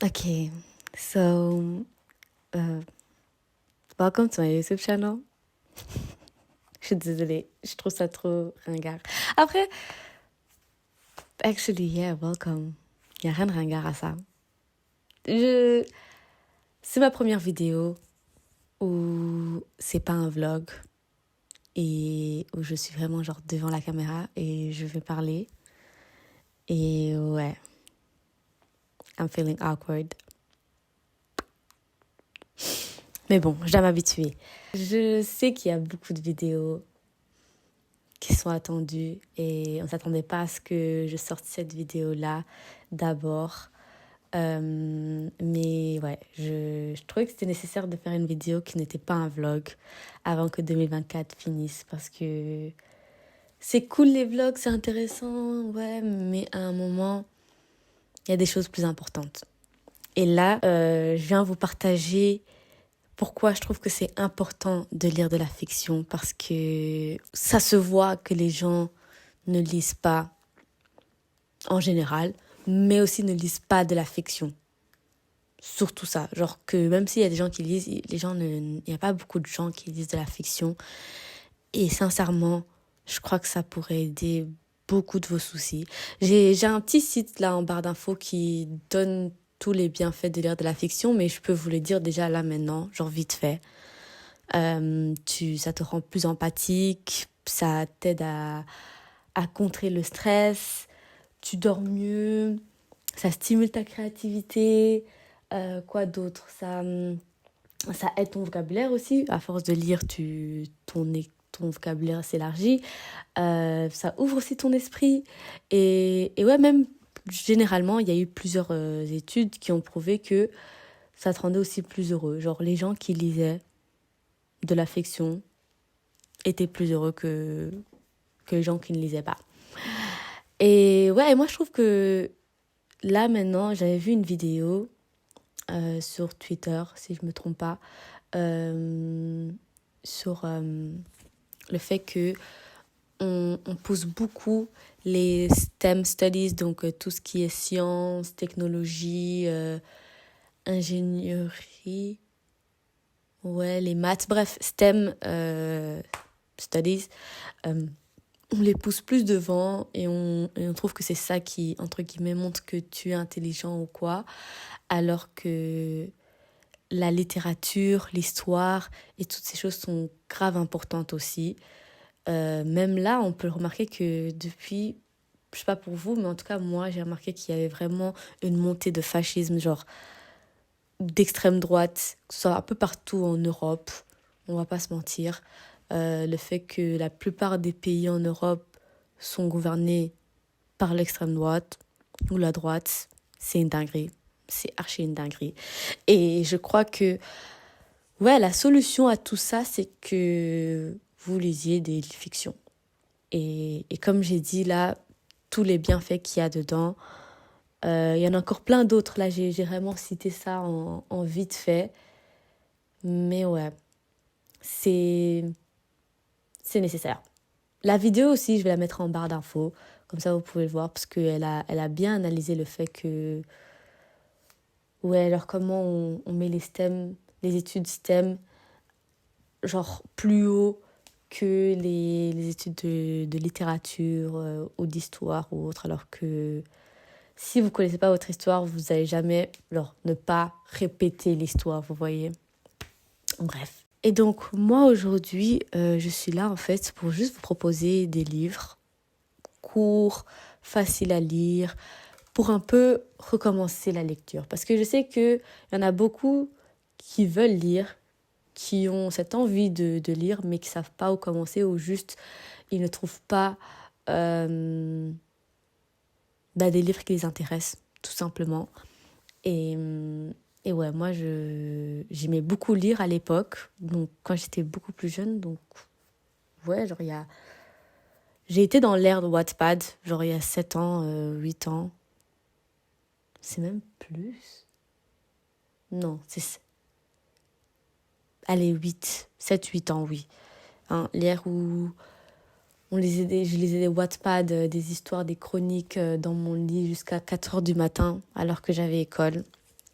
Okay, so welcome to my YouTube channel. Je suis désolée, je trouve ça trop ringard. Après, actually, yeah, welcome. Il n'y a rien de ringard à ça. C'est ma première vidéo où c'est pas un vlog et où je suis vraiment genre devant la caméra et je vais parler. Et ouais, I'm feeling awkward. Mais bon, je dois m'habituer. Je sais qu'il y a beaucoup de vidéos qui sont attendues et on ne s'attendait pas à ce que je sorte cette vidéo-là d'abord. Mais ouais, je trouvais que c'était nécessaire de faire une vidéo qui n'était pas un vlog avant que 2024 finisse parce que c'est cool les vlogs, c'est intéressant, ouais, mais à un moment, il y a des choses plus importantes. Et là, je viens vous partager pourquoi je trouve que c'est important de lire de la fiction, parce que ça se voit que les gens ne lisent pas en général, mais aussi ne lisent pas de la fiction. Surtout ça, genre que même s'il y a des gens qui lisent, il n'y a pas beaucoup de gens qui lisent de la fiction. Et sincèrement, je crois que ça pourrait aider beaucoup de vos soucis. J'ai un petit site là en barre d'infos qui donne tous les bienfaits de lire de la fiction, mais je peux vous le dire déjà là maintenant, genre vite fait. Ça te rend plus empathique, ça t'aide à contrer le stress, tu dors mieux, ça stimule ta créativité, quoi d'autre, ça aide ton vocabulaire aussi, à force de lire, ton vocabulaire s'élargit, ça ouvre aussi ton esprit, et ouais, même généralement, il y a eu plusieurs études qui ont prouvé que ça te rendait aussi plus heureux, genre les gens qui lisaient de la fiction étaient plus heureux que les gens qui ne lisaient pas. Et ouais, moi je trouve que là maintenant, j'avais vu une vidéo sur Twitter, si je me trompe pas, sur le fait que on pousse beaucoup les STEM studies, donc tout ce qui est sciences, technologie, ingénierie, ouais, les maths, bref, STEM studies, on les pousse plus devant et on trouve que c'est ça qui, entre guillemets, montre que tu es intelligent ou quoi, alors que la littérature, l'histoire et toutes ces choses sont grave importantes aussi. Même là, on peut remarquer que depuis, je sais pas pour vous, mais en tout cas, moi, j'ai remarqué qu'il y avait vraiment une montée de fascisme, genre d'extrême droite, que ce soit un peu partout en Europe, on va pas se mentir. Le fait que la plupart des pays en Europe sont gouvernés par l'extrême droite ou la droite, c'est une dinguerie. C'est archi une dinguerie. Et je crois que, ouais, la solution à tout ça, c'est que vous lisiez des fictions. Et comme j'ai dit là, tous les bienfaits qu'il y a dedans, il y en a encore plein d'autres. Là, j'ai vraiment cité ça en vite fait. Mais ouais, c'est nécessaire. La vidéo aussi, je vais la mettre en barre d'infos. Comme ça, vous pouvez le voir, parce qu'elle a bien analysé le fait que... Ouais, alors comment on met les STEM, les études STEM, genre plus haut que les études de littérature ou d'histoire ou autre, alors que si vous ne connaissez pas votre histoire, vous n'allez jamais genre, ne pas répéter l'histoire, vous voyez. Bref. Et donc, moi, aujourd'hui, je suis là, en fait, pour juste vous proposer des livres courts, faciles à lire, pour un peu recommencer la lecture. Parce que je sais qu'il y en a beaucoup qui veulent lire, qui ont cette envie de lire, mais qui ne savent pas où commencer, ou juste, ils ne trouvent pas des livres qui les intéressent, tout simplement. Et ouais, moi, j'aimais beaucoup lire à l'époque, donc quand j'étais beaucoup plus jeune, donc ouais, genre j'ai été dans l'ère de Wattpad, genre il y a 7 ans, 8 ans, c'est même plus. Non, allez, 7 8 ans, oui. Hein, l'ère où je lisais des Wattpad, des histoires, des chroniques dans mon lit jusqu'à 4 heures du matin, alors que j'avais école.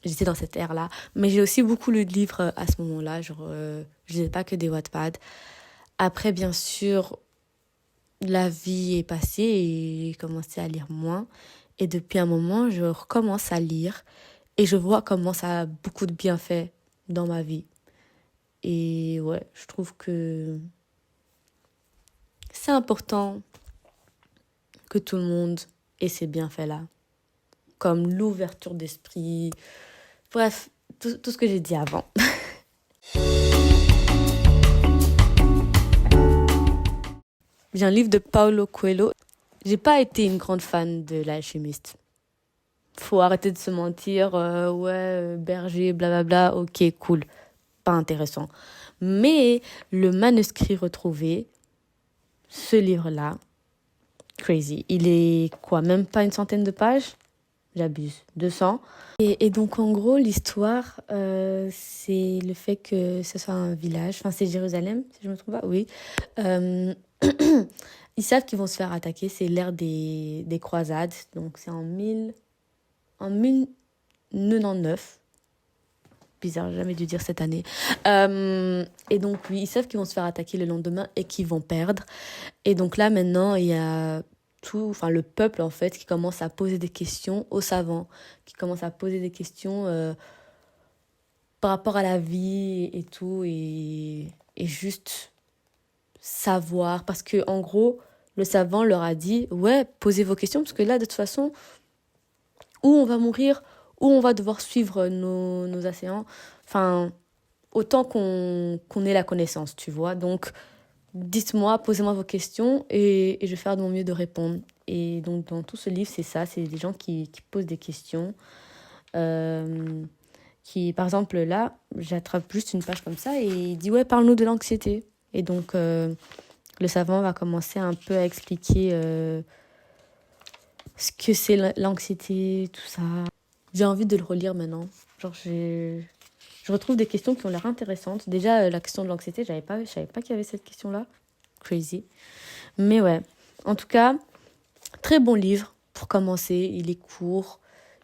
J'étais dans cette ère-là. Mais j'ai aussi beaucoup lu de livres à ce moment-là. Genre, je lisais pas que des Wattpad. Après, bien sûr, la vie est passée et j'ai commencé à lire moins. Et depuis un moment, je recommence à lire. Et je vois comment ça a beaucoup de bienfaits dans ma vie. Et ouais, je trouve que c'est important que tout le monde ait ces bienfaits-là. Comme l'ouverture d'esprit. Bref, tout ce que j'ai dit avant. J'ai un livre de Paulo Coelho. J'ai pas été une grande fan de L'Alchimiste. Faut arrêter de se mentir. Berger, blablabla, ok, cool. Pas intéressant. Mais le manuscrit retrouvé, ce livre-là, crazy. Il est quoi, même pas une centaine de pages? J'abuse. 200. Et donc, en gros, l'histoire, c'est le fait que ce soit un village. Enfin, c'est Jérusalem, si je me trompe pas. Oui. Euh, Ils savent qu'ils vont se faire attaquer. C'est l'ère des croisades. Donc, c'est en 1099. Bizarre, j'ai jamais dû dire cette année. Et donc, oui, ils savent qu'ils vont se faire attaquer le lendemain et qu'ils vont perdre. Et donc là, maintenant, il y a le peuple, en fait, qui commence à poser des questions aux savants, qui commence à poser des questions par rapport à la vie et tout, et juste savoir. Parce que, en gros, le savant leur a dit, ouais, posez vos questions, parce que là, de toute façon, ou on va mourir, ou on va devoir suivre nos océans. Enfin, autant qu'on ait la connaissance, tu vois. Donc, dites-moi, posez-moi vos questions et je vais faire de mon mieux de répondre. Et donc, dans tout ce livre, c'est ça, c'est des gens qui posent des questions. Par exemple, là, j'attrape juste une page comme ça et il dit, ouais, parle-nous de l'anxiété. Et donc, le savant va commencer un peu à expliquer ce que c'est l'anxiété, tout ça. J'ai envie de le relire maintenant. Genre, je retrouve des questions qui ont l'air intéressantes. Déjà, la question de l'anxiété, je savais pas qu'il y avait cette question-là. Crazy. Mais ouais, en tout cas, très bon livre pour commencer. Il est court,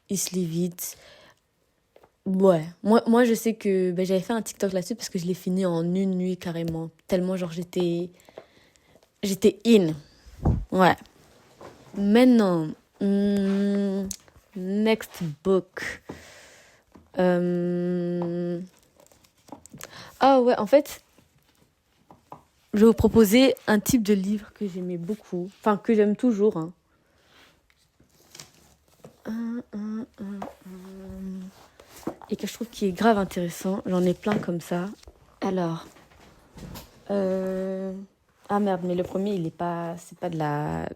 il se lit vite. Ouais, moi je sais que j'avais fait un TikTok là-dessus parce que je l'ai fini en une nuit carrément. Tellement, genre, j'étais in. Ouais. Maintenant, next book. Ah ouais, en fait, je vais vous proposer un type de livre que j'aimais beaucoup. Enfin, que j'aime toujours. Hein. Et que je trouve qui est grave intéressant. J'en ai plein comme ça. Alors. Ah merde, mais le premier, c'est pas de la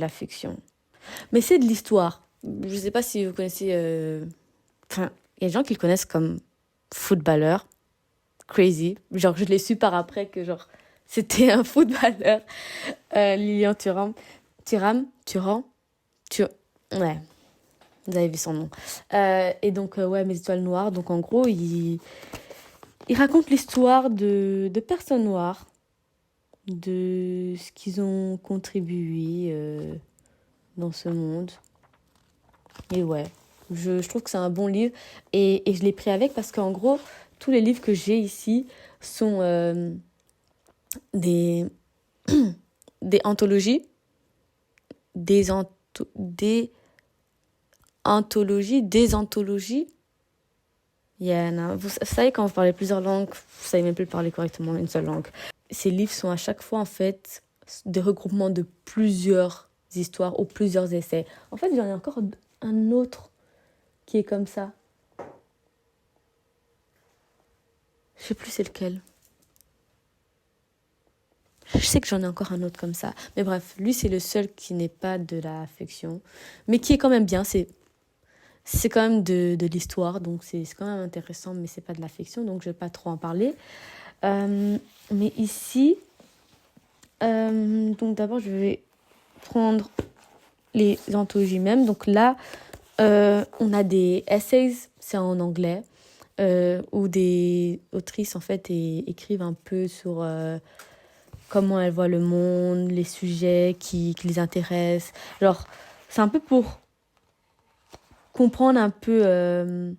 fiction. Mais c'est de l'histoire. Je sais pas si vous connaissez... Enfin, il y a des gens qui le connaissent comme footballeur. Crazy. Genre, je l'ai su par après que, genre, c'était un footballeur. Lilian Thuram. Ouais, vous avez vu son nom. Et donc, ouais, Mes étoiles noires. Donc, en gros, il raconte l'histoire de personnes noires, de ce qu'ils ont contribué dans ce monde. Et ouais, je trouve que c'est un bon livre. Et je l'ai pris avec parce qu'en gros, tous les livres que j'ai ici sont des anthologies. Des anthologies. Yeah, non. Vous savez, quand vous parlez plusieurs langues, vous savez même plus parler correctement une seule langue. Ces livres sont à chaque fois, en fait, des regroupements de plusieurs histoires ou plusieurs essais. En fait, j'en ai encore un autre qui est comme ça. Je sais plus c'est lequel. Je sais que j'en ai encore un autre comme ça. Mais bref, lui, c'est le seul qui n'est pas de la fiction. Mais qui est quand même bien. C'est quand même de l'histoire. Donc, c'est quand même intéressant. Mais c'est pas de la fiction. Donc, je vais pas trop en parler. Mais ici... donc, d'abord, je vais prendre les anthologies même. Donc là, on a des essays. C'est en anglais. Où des autrices, en fait, écrivent un peu sur... comment elles voient le monde, les sujets qui les intéressent. Genre, c'est un peu pour comprendre un peu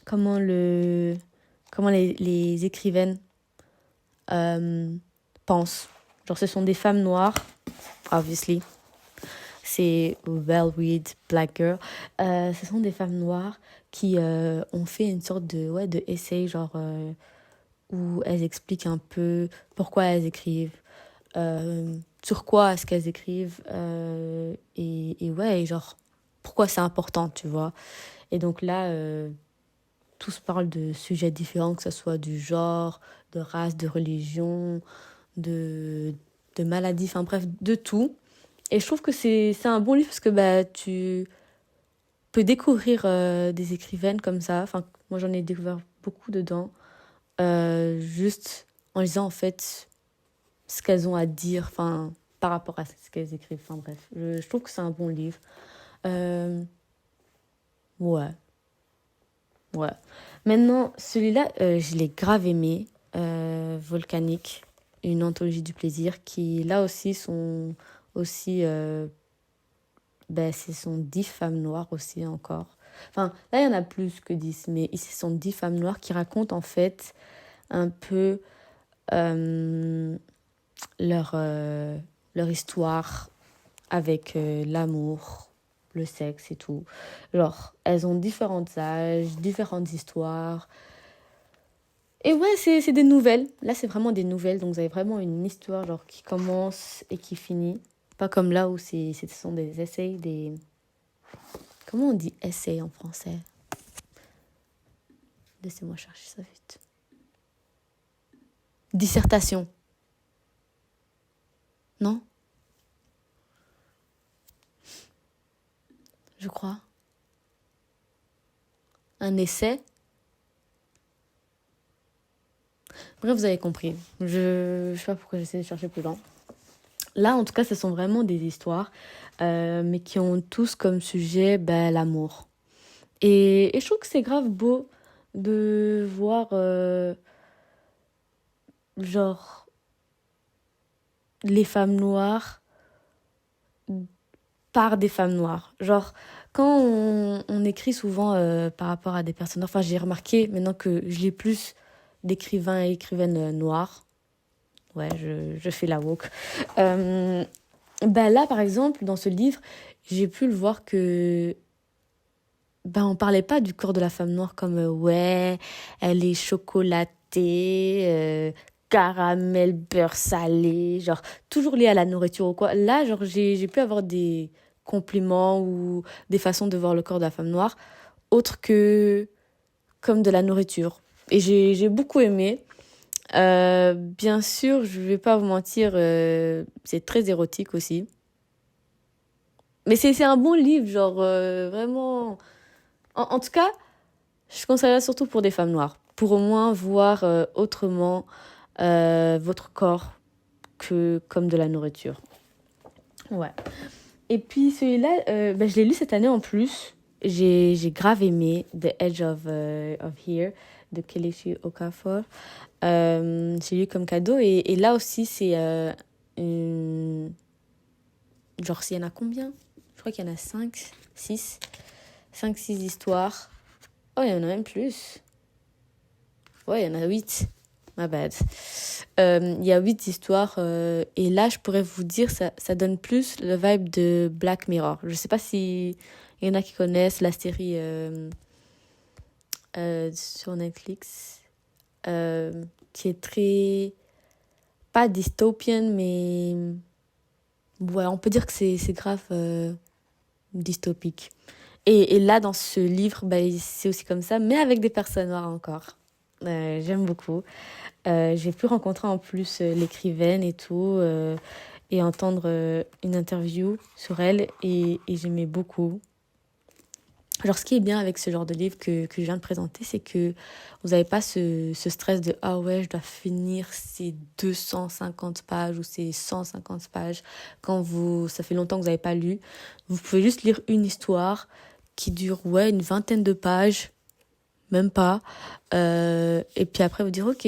comment les écrivaines pensent. Genre, ce sont des femmes noires, obviously. C'est well-read Black Girl. Ce sont des femmes noires qui ont fait une sorte de essai, genre, où elles expliquent un peu pourquoi elles écrivent, sur quoi est-ce qu'elles écrivent, et ouais, et genre, pourquoi c'est important, tu vois. Et donc là, tous parlent de sujets différents, que ce soit du genre, de race, de religion, de, de maladie, enfin bref, de tout. Et je trouve que c'est un bon livre parce que bah, tu peux découvrir des écrivaines comme ça. Enfin, moi, j'en ai découvert beaucoup dedans. Juste en lisant, en fait, ce qu'elles ont à dire, enfin, par rapport à ce qu'elles écrivent. Enfin, bref, je trouve que c'est un bon livre. Euh, ouais, ouais. Maintenant, celui-là, je l'ai grave aimé. Volcanique, une anthologie du plaisir, qui, là aussi, sont aussi... ben, ce sont 10 femmes noires aussi encore. Enfin, là, il y en a plus que 10, mais ici, ce sont 10 femmes noires qui racontent en fait un peu euh, leur, euh, leur histoire avec l'amour, le sexe et tout. Genre, elles ont différents âges, différentes histoires. Et ouais, c'est des nouvelles. Là, c'est vraiment des nouvelles. Donc, vous avez vraiment une histoire genre qui commence et qui finit. Pas comme là où ce sont des essais, des... Comment on dit essai en français? Laissez-moi chercher ça vite. Dissertation. Non? Je crois. Un essai. Bref, vous avez compris. Je sais pas pourquoi j'essaie de chercher plus loin. Là, en tout cas, ce sont vraiment des histoires, mais qui ont tous comme sujet l'amour. Et je trouve que c'est grave beau de voir, genre, les femmes noires par des femmes noires. Genre, quand on écrit souvent par rapport à des personnes noires, enfin, j'ai remarqué maintenant que je lis plus d'écrivains et écrivaines noirs. Ouais, je fais la woke. Là, par exemple, dans ce livre, j'ai pu le voir que on parlait pas du corps de la femme noire comme ouais, elle est chocolatée, caramel, beurre salé, genre toujours lié à la nourriture ou quoi. Là, genre j'ai pu avoir des compliments ou des façons de voir le corps de la femme noire autres que comme de la nourriture. Et j'ai beaucoup aimé. Bien sûr, je vais pas vous mentir, c'est très érotique aussi. Mais c'est un bon livre, genre vraiment. En tout cas, je conseillerais surtout pour des femmes noires, pour au moins voir autrement votre corps que comme de la nourriture. Ouais. Et puis celui-là, je l'ai lu cette année en plus. J'ai grave aimé The Edge of Here de Kelechi Okafor. J'ai lu comme cadeau. Et là aussi, c'est une... Genre, s'il y en a combien? Je crois qu'il y en a 5, 6. 5, 6 histoires. Oh, il y en a même plus. Ouais, il y en a 8. My bad. Il y a 8 histoires. Et là, je pourrais vous dire, ça donne plus le vibe de Black Mirror. Je sais pas si il y en a qui connaissent la série sur Netflix. Qui est très... Pas dystopienne, mais... Ouais, on peut dire que c'est grave dystopique. Et là, dans ce livre, c'est aussi comme ça, mais avec des personnes noires encore. J'aime beaucoup. J'ai pu rencontrer en plus l'écrivaine et tout, et entendre une interview sur elle, et j'aimais beaucoup. Genre, ce qui est bien avec ce genre de livre que je viens de présenter, c'est que vous n'avez pas ce stress de «Ah ouais, je dois finir ces 250 pages ou ces 150 pages» quand ça fait longtemps que vous n'avez pas lu. Vous pouvez juste lire une histoire qui dure, ouais, une vingtaine de pages, même pas. Et puis après, vous dire «Ok,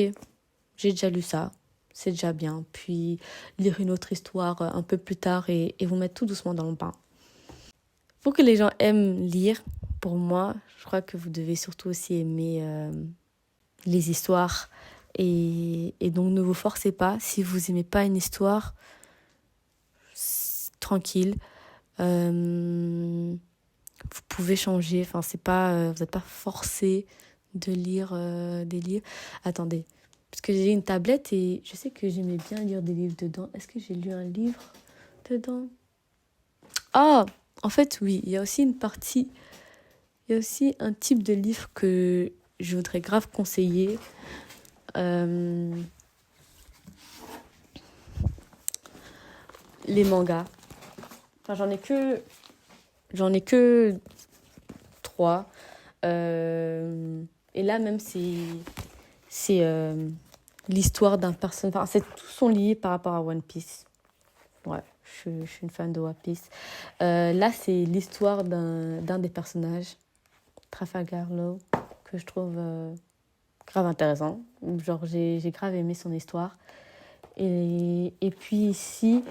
j'ai déjà lu ça, c'est déjà bien». Puis lire une autre histoire un peu plus tard et vous mettre tout doucement dans le bain. Pour que les gens aiment lire, pour moi, je crois que vous devez surtout aussi aimer les histoires. Et donc, ne vous forcez pas. Si vous n'aimez pas une histoire, tranquille. Vous pouvez changer. Enfin, c'est pas, vous n'êtes pas forcé de lire des livres. Attendez. Parce que j'ai une tablette et je sais que j'aimais bien lire des livres dedans. Est-ce que j'ai lu un livre dedans? Ah, en fait, oui. Il y a aussi une partie... Il y a aussi un type de livre que je voudrais grave conseiller. Les mangas. Enfin, j'en ai que 3. Et là, même, c'est l'histoire d'un personnage. Enfin, tous sont liés par rapport à One Piece. Ouais, je suis une fan de One Piece. Là, c'est l'histoire d'un des personnages, Trafalgar Law, que je trouve grave intéressant. Genre, j'ai grave aimé son histoire. Et puis ici,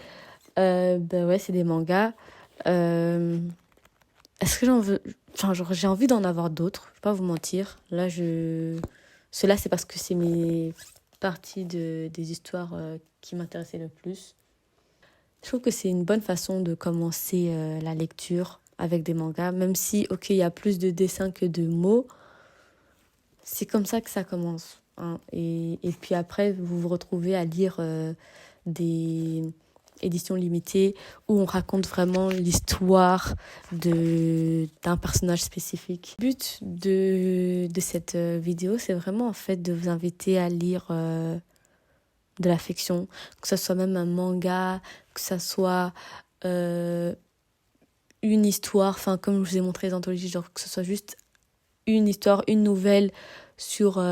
bah ouais, c'est des mangas. Est-ce que j'en veux... Enfin, genre, j'ai envie d'en avoir d'autres, je vais pas vous mentir. Là, cela, c'est parce que c'est mes parties des histoires qui m'intéressaient le plus. Je trouve que c'est une bonne façon de commencer la lecture avec des mangas, même si, ok, il y a plus de dessins que de mots. C'est comme ça que ça commence. Hein. Et puis après, vous vous retrouvez à lire des éditions limitées où on raconte vraiment l'histoire d'un personnage spécifique. Le but de cette vidéo, c'est vraiment en fait de vous inviter à lire de la fiction, que ce soit même un manga, que ce soit une histoire, enfin comme je vous ai montré les anthologies, genre que ce soit juste une histoire, une nouvelle sur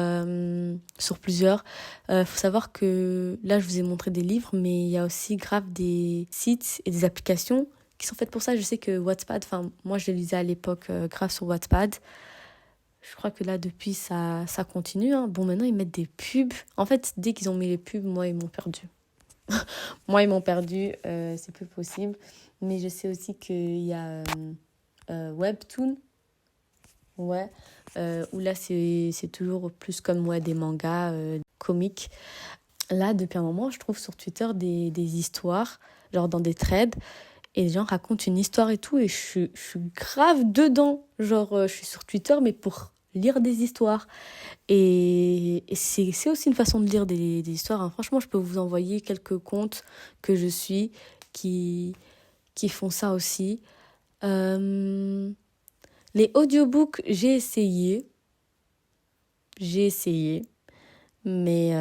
plusieurs. Faut savoir que là, je vous ai montré des livres, mais il y a aussi grave des sites et des applications qui sont faites pour ça. Je sais que Wattpad, enfin moi je le lisais à l'époque grave sur Wattpad. Je crois que là, depuis, ça continue. Hein. Bon, maintenant, ils mettent des pubs. En fait, dès qu'ils ont mis les pubs, moi, ils m'ont perdu. Moi, ils m'ont perdu. C'est plus possible. Mais je sais aussi qu'il y a Webtoon. Ouais. Où là, c'est toujours plus comme ouais, des mangas comiques. Là, depuis un moment, je trouve sur Twitter des histoires, genre dans des threads. Et les gens racontent une histoire et tout. Et je suis grave dedans. Genre, je suis sur Twitter, mais pour lire des histoires. Et c'est aussi une façon de lire des histoires. Hein. Franchement, je peux vous envoyer quelques comptes que je suis qui font ça aussi. Les audiobooks, j'ai essayé. Mais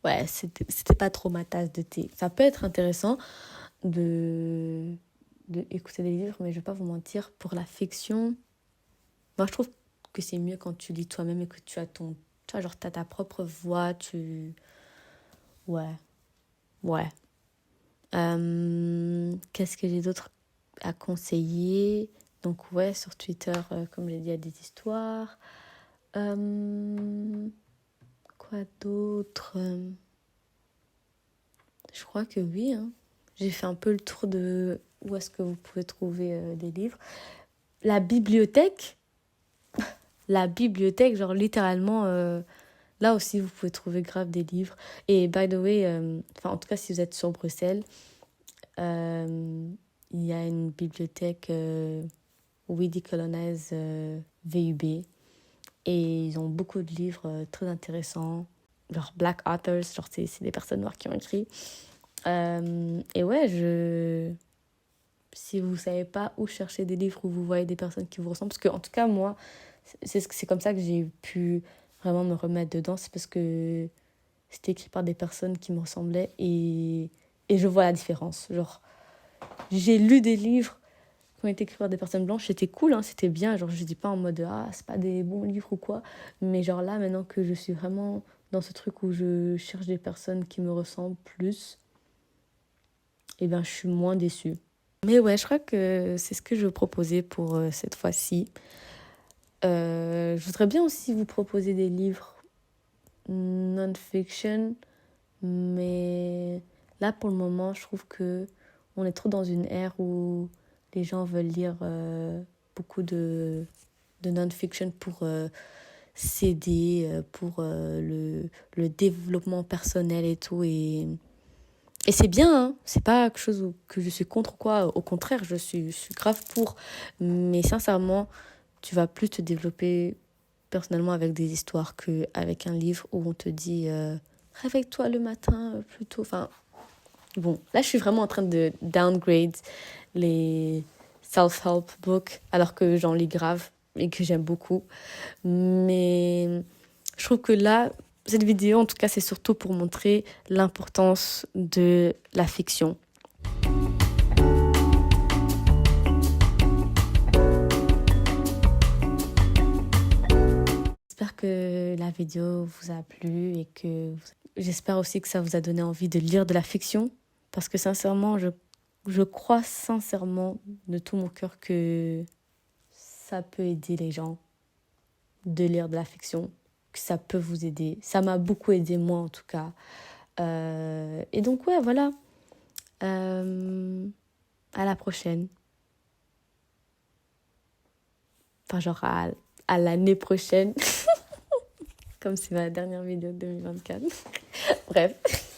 ouais, c'était pas trop ma tasse de thé. Ça peut être intéressant de écouter des livres, mais je vais pas vous mentir, pour la fiction, moi je trouve que c'est mieux quand tu lis toi-même et que tu as genre t'as ta propre voix, ouais, ouais. Qu'est-ce que j'ai d'autre à conseiller? Donc ouais, sur Twitter, comme je l'ai dit, il y a des histoires. Quoi d'autre? Je crois que oui. Hein. J'ai fait un peu le tour de où est-ce que vous pouvez trouver des livres. La bibliothèque, genre littéralement, là aussi vous pouvez trouver grave des livres. Et by the way, en tout cas si vous êtes sur Bruxelles, il y a une bibliothèque We Decolonize VUB. Et ils ont beaucoup de livres très intéressants, genre Black Authors, genre c'est des personnes noires qui ont écrit. Et ouais, si vous ne savez pas où chercher des livres où vous voyez des personnes qui vous ressemblent, parce que en tout cas moi, c'est comme ça que j'ai pu vraiment me remettre dedans, c'est parce que c'était écrit par des personnes qui me ressemblaient et je vois la différence. Genre, j'ai lu des livres qui ont été écrits par des personnes blanches, c'était cool, hein, c'était bien, genre je dis pas en mode c'est pas des bons livres ou quoi, mais genre là maintenant que je suis vraiment dans ce truc où je cherche des personnes qui me ressemblent plus, et ben je suis moins déçue. Mais ouais, je crois que c'est ce que je veux proposer pour cette fois-ci. Je voudrais bien aussi vous proposer des livres non-fiction, mais là pour le moment je trouve que On est trop dans une ère où les gens veulent lire beaucoup de non-fiction pour s'aider, pour le développement personnel et tout. Et c'est bien, hein. C'est pas quelque chose que je suis contre, quoi. Au contraire, je suis grave pour. Mais sincèrement, tu vas plus te développer personnellement avec des histoires qu'avec un livre où on te dit réveille-toi le matin plus tôt. Enfin, bon, là, je suis vraiment en train de downgrade les self-help books, alors que j'en lis grave et que j'aime beaucoup. Mais je trouve que là, cette vidéo, en tout cas, c'est surtout pour montrer l'importance de la fiction. J'espère que la vidéo vous a plu et que j'espère aussi que ça vous a donné envie de lire de la fiction. Parce que sincèrement, je crois sincèrement de tout mon cœur que ça peut aider les gens de lire de la fiction, que ça peut vous aider. Ça m'a beaucoup aidé, moi en tout cas. Et donc, ouais, voilà. À la prochaine. Enfin, genre à l'année prochaine. Comme c'est ma dernière vidéo de 2024. Bref.